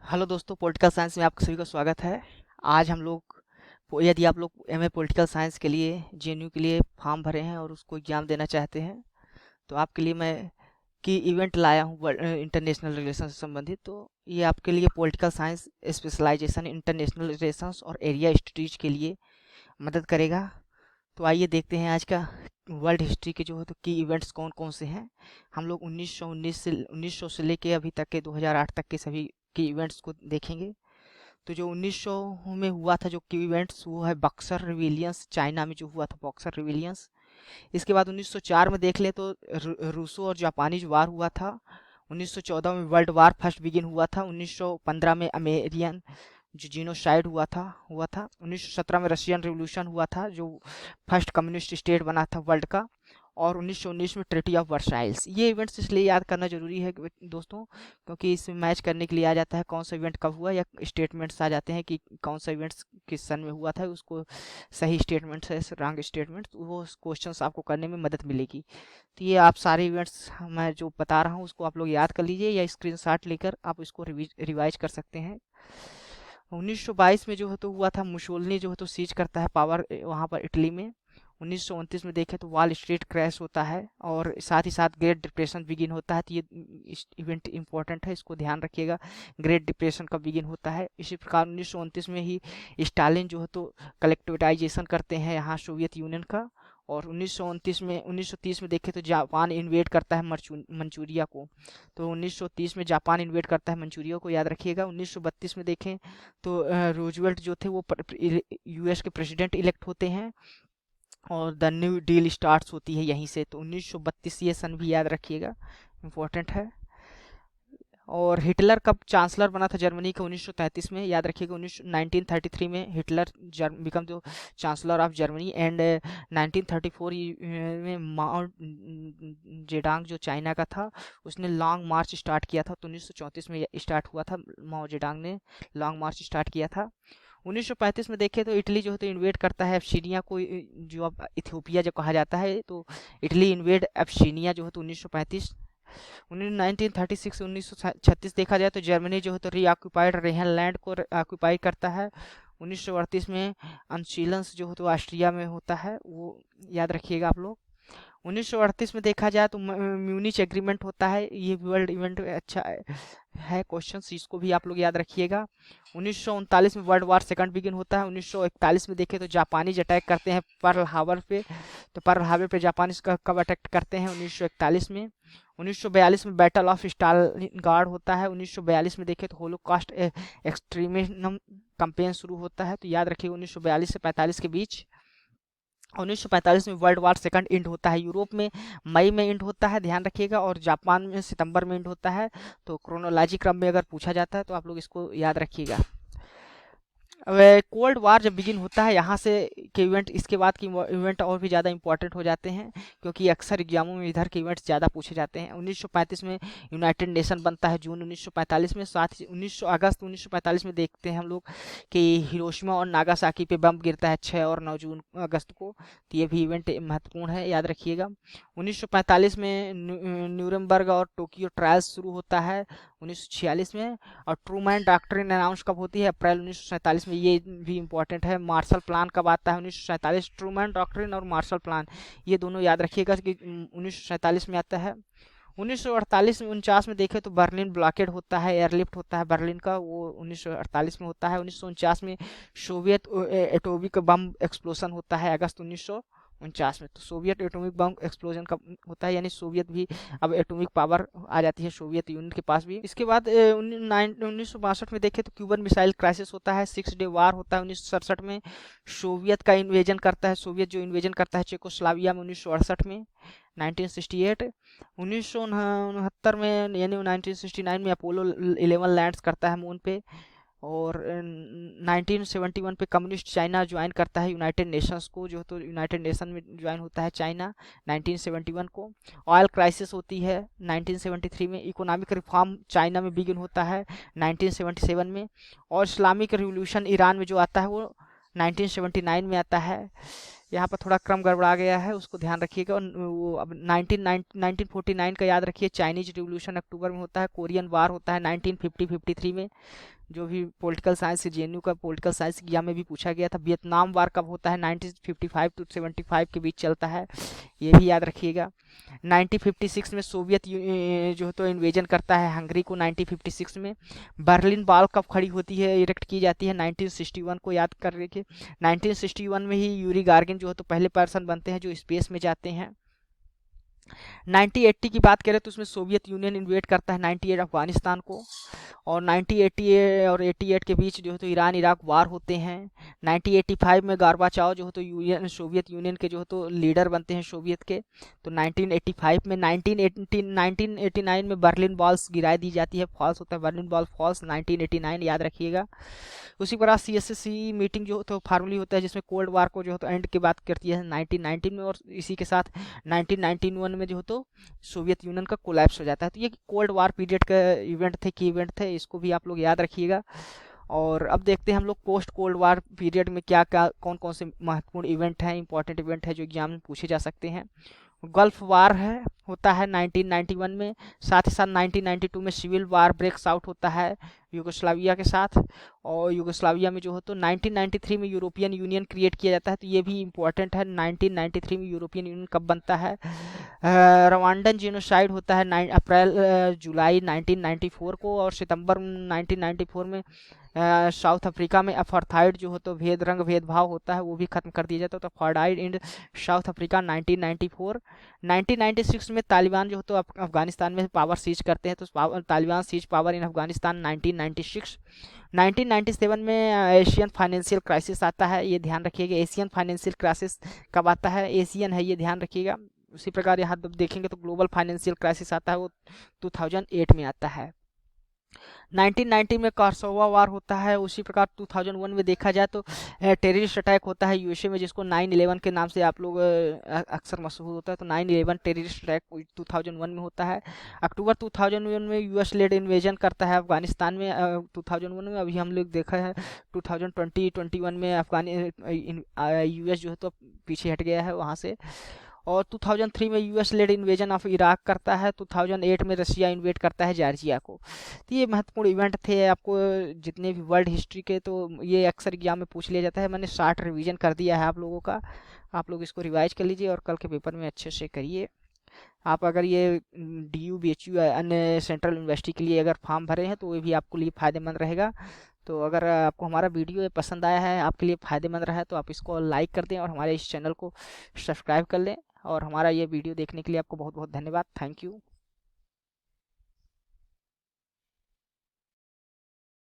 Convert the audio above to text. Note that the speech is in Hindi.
हेलो दोस्तों, पॉलिटिकल साइंस में आपका सभी का स्वागत है। आज हम लोग यदि आप लोग एमए पॉलिटिकल साइंस के लिए जेएनयू के लिए फॉर्म भरे हैं और उसको एग्ज़ाम देना चाहते हैं, तो आपके लिए मैं की इवेंट लाया हूँ इंटरनेशनल रिलेशन से संबंधित। तो ये आपके लिए political science specialization international relations और एरिया स्टडीज के लिए मदद करेगा। तो आइए देखते हैं आज का वर्ल्ड हिस्ट्री के जो है तो की इवेंट्स कौन कौन से हैं। हम लोग 1900 से लेके अभी तक के 2008 तक के सभी की इवेंट्स को देखेंगे। तो जो 1900 में हुआ था जो की इवेंट्स, वो है बक्सर रिविलियंस, चाइना में जो हुआ था बक्सर रिविलियंस। इसके बाद 1904 में देख ले तो रूसो और जापानी जो वार हुआ था। 1914 में वर्ल्ड वार फर्स्ट बिगिन हुआ था। 1915 में अमेरियन जो जीनोसाइड हुआ था। 1917 में रशियन रिवॉल्यूशन हुआ था, जो फर्स्ट कम्युनिस्ट स्टेट बना था वर्ल्ड का। और 1919 में ट्रीटी ऑफ वर्साइल्स। ये इवेंट्स इसलिए याद करना जरूरी है दोस्तों, क्योंकि इसमें मैच करने के लिए आ जाता है कौन सा इवेंट कब हुआ, या स्टेटमेंट्स आ जाते हैं कि कौन सा इवेंट्स किस सन में हुआ था। उसको सही स्टेटमेंट्स है रॉन्ग स्टेटमेंट, वो क्वेश्चंस आपको करने में मदद मिलेगी। तो ये आप सारे इवेंट्स मैं जो बता रहा हूँ उसको आप लोग याद कर लीजिए, या स्क्रीनशॉट लेकर आप इसको रिवाइज कर सकते हैं। 1922 में जो है तो हुआ था, मुसोलिनी जो है तो सीज करता है पावर वहाँ पर इटली में। 1929 में देखें तो वॉल स्ट्रीट क्रैश होता है, और साथ ही साथ ग्रेट डिप्रेशन बिगिन होता है। तो ये इवेंट इंपॉर्टेंट है, इसको ध्यान रखिएगा। ग्रेट डिप्रेशन कब बिगिन होता है। इसी प्रकार 1929 में ही स्टालिन जो है तो कलेक्टिवाइजेशन करते हैं यहाँ सोवियत यूनियन का। और 1930 में देखें तो जापान इन्वेड करता है मंचूरिया को। तो 1930 में जापान इन्वेड करता है मंचूरिया को, याद रखिएगा। 1932 में देखें तो रूजवेल्ट जो थे वो यूएस के प्रेसिडेंट इलेक्ट होते हैं, और द न्यू डील स्टार्ट्स होती है यहीं से। तो 1932 ये सन भी याद रखिएगा, इम्पोर्टेंट है। और हिटलर कब चांसलर बना था जर्मनी का? 1933 में, याद रखिएगा। 1933 में हिटलर बिकम जो चांसलर ऑफ जर्मनी। एंड 1934 में माओ जेडांग जो चाइना का था, उसने लॉन्ग मार्च स्टार्ट किया था। तो 1934 में स्टार्ट हुआ था, माओ जेडांग ने लॉन्ग मार्च स्टार्ट किया था। 1935 में देखें तो इटली जो है तो इन्वेड करता है एब्सीनिया को, जो अब इथियोपिया जो कहा जाता है। तो इटली इन्वेड एब्सीनिया जो है तो 1935। 1936 1936 देखा जाए तो जर्मनी जो है तो रीऑक्यूपाइड रेहन लैंड को ऑक्यूपाई करता है। 1938 में अनशीलन्स जो है तो ऑस्ट्रिया में होता है, वो याद रखिएगा आप लोग। 1938 में देखा जाए तो म्यूनिच एग्रीमेंट होता है। ये वर्ल्ड इवेंट अच्छा है, क्वेश्चन इसको भी आप लोग याद रखिएगा। 1939 में वर्ल्ड वार सेकंड बिगिन होता है। 1941 में देखें तो जापानीज अटैक करते हैं पर्ल हार्बर पे। तो पर्ल हार्बर पे जापानीज कब अटैक करते हैं? 1941 में। 1942 में बैटल ऑफ स्टालिनग्राड होता है। 1942 में देखें तो होलोकॉस्ट एक्सट्रीमिज्म कैंपेन शुरू होता है। तो याद रखिए 1942 से 45 के बीच। 1945 में वर्ल्ड वार सेकंड एंड होता है। यूरोप में मई में एंड होता है, ध्यान रखिएगा। और जापान में सितंबर में एंड होता है। तो क्रोनोलॉजी क्रम में अगर पूछा जाता है तो आप लोग इसको याद रखिएगा। कोल्ड वार जब बिगिन होता है यहाँ से के इवेंट, इसके बाद की इवेंट और भी ज़्यादा इंपॉर्टेंट हो जाते हैं, क्योंकि अक्सर एग्जामों में इधर के इवेंट्स ज़्यादा पूछे जाते हैं। 1935 में यूनाइटेड नेशन बनता है, जून 1945 में। साथ ही 19 अगस्त 1945 में देखते हैं हम लोग कि हिरोशिमा और नागासाकी पे बम गिरता है 6 और 9 जून अगस्त को। तो ये भी इवेंट महत्वपूर्ण है, याद रखिएगा। 1945 में न्यूरमबर्ग और टोक्यो ट्रायल्स शुरू होता है 1946 में। और ट्रूमैन डॉक्ट्रिन अनाउंस कब होती है? अप्रैल 1947 में। ये भी इंपॉर्टेंट है। मार्शल प्लान कब आता है? 1947। ट्रूमैन डॉक्ट्रिन और मार्शल प्लान ये दोनों याद रखिएगा कि 1947 में आता है। 1948 में 49 में देखें तो बर्लिन ब्लॉकेड होता है, एयरलिफ्ट होता है बर्लिन का, वो 1948 में होता है। 1949 में सोवियत एटॉमिक बम एक्सप्लोजन होता है, अगस्त 1949 में। तो सोवियत एटॉमिक बम एक्सप्लोजन का होता है, यानी सोवियत भी अब एटॉमिक पावर आ जाती है सोवियत यूनियन के पास भी। इसके बाद 1962 में देखें तो क्यूबन मिसाइल क्राइसिस होता है। 6 डे वार होता है 1967 में। सोवियत का इन्वेजन करता है, सोवियत जो इन्वेजन करता है चेकोस्लाविया में 1968 में, 1968। 1969 में यानी 1969 में अपोलो 11 लैंड्स करता है मून पे। और 1971 पे कम्युनिस्ट चाइना ज्वाइन करता है यूनाइटेड नेशंस को, जो तो यूनाइटेड नेशन में ज्वाइन होता है चाइना 1971 को। ऑयल क्राइसिस होती है 1973 में। इकोनॉमिक रिफॉर्म चाइना में बिगिन होता है 1977 में। और इस्लामिक रिवॉल्यूशन ईरान में जो आता है वो 1979 में आता है। यहाँ पर थोड़ा क्रम गड़बड़ा गया है, उसको ध्यान रखिएगा। और वो अब 1949 का याद रखिए, चाइनीज रिवोल्यूशन अक्टूबर में होता है, कोरियन वार होता है 1950-53 में, जो भी पॉलिटिकल साइंस से जेएनयू का पॉलिटिकल साइंस एग्जाम में भी पूछा गया था। वियतनाम वार कब होता है, 1955 टू 75 के बीच चलता है, ये भी याद रखिएगा। 1956 में सोवियत जो तो इन्वेजन करता है हंगरी को 1956 में। बर्लिन वॉल कब खड़ी होती है, इरेक्ट की जाती है, 1961 को याद कर रखे। 1961 में ही यूरी गार्गिन जो है तो पहले पर्सन बनते हैं जो स्पेस में जाते हैं। 1980 की बात करें तो उसमें सोवियत यूनियन इन्वेट करता है 98 अफगानिस्तान को। और 1988 और 88 के बीच जो है तो ईरान इराक वार होते हैं। 1985 में गोर्बाचोव जो है तो सोवियत यूनियन के जो है तो लीडर बनते हैं सोवियत के। तो 1985 में 1989 में बर्लिन वॉल्स गिरा दी जाती है, फॉल्स होता है बर्लिन वॉल फॉल्स 1989, याद रखिएगा। उसी प्रकार CSSC मीटिंग जो तो फार्मली होता है जिसमें कोल्ड वार को जो है तो एंड की बात करती है 1919 में। और इसी के साथ 1991 में जो है तो सोवियत यूनियन का कोलैप्स हो जाता है। तो ये कोल्ड वार पीरियड का इवेंट थे, की इवेंट थे, इसको भी आप लोग याद रखिएगा। और अब देखते हैं हम लोग पोस्ट कोल्ड वार पीरियड में क्या क्या कौन कौन से महत्वपूर्ण इवेंट हैं, इंपॉर्टेंट इवेंट है जो एग्जाम में पूछे जा सकते हैं। गल्फ वार है होता है 1991 में। साथ ही साथ 1992 में सिविल वार ब्रेक्स आउट होता है यूगोस्लाविया के साथ। और यूगोस्लाविया में जो हो तो 1993 में यूरोपियन यूनियन क्रिएट किया जाता है, तो ये भी इम्पोर्टेंट है। 1993 में यूरोपियन यूनियन कब बनता है। रवांडन जेनोसाइड होता है अप्रैल जुलाई 1994 को। और सितंबर 1994 में साउथ अफ्रीका में अपार्थाइड जो हो तो रंग भेदभाव होता है वो भी खत्म कर दिया जाता है। तो अपार्थाइड इन साउथ अफ्रीका 1994। 1996 में तालिबान जो हो तो अफगानिस्तान में पावर सीज करते हैं, तो Taliban seize power in Afghanistan 1996। 1997 में एशियन फाइनेंशियल क्राइसिस आता है, ये ध्यान रखिएगा। एशियन फाइनेंशियल क्राइसिस कब आता है, एशियन है, ये ध्यान रखिएगा। उसी प्रकार यहाँ देखेंगे तो ग्लोबल फाइनेंशियल क्राइसिस आता है, वो 2008 में आता है। 1990 में कार्सोवा वार होता है। उसी प्रकार 2001 में देखा जाए तो टेररिस्ट अटैक होता है यूएसए में, जिसको 9/11 के नाम से आप लोग अक्सर मशहूर होता है। तो 9/11 टेररिस्ट अटैक 2001 में होता है। अक्टूबर 2001 में यूएस लेड इन्वेजन करता है अफगानिस्तान में 2001 में। अभी हम लोग देखा है 2021 में यूएस जो है तो पीछे हट गया है वहाँ से। और 2003 में US led invasion of Iraq करता है। 2008 में रशिया इन्वेट करता है जॉर्जिया को। तो ये महत्वपूर्ण इवेंट थे आपको जितने भी वर्ल्ड हिस्ट्री के, तो ये अक्सर एग्जाम में पूछ लिया जाता है। मैंने शार्ट रिवीजन कर दिया है आप लोगों का, आप लोग इसको रिवाइज कर लीजिए और कल के पेपर में अच्छे से करिए। आप अगर ये DU BHU अन्य सेंट्रल यूनिवर्सिटी के लिए अगर फॉर्म भरे हैं तो ये भी आपको लिए फ़ायदेमंद रहेगा। तो अगर आपको हमारा वीडियो पसंद आया है, आपके लिए फ़ायदेमंद रहा है, तो आप इसको लाइक कर दें और हमारे इस चैनल को सब्सक्राइब कर लें। और हमारा ये वीडियो देखने के लिए आपको बहुत बहुत धन्यवाद। Thank you.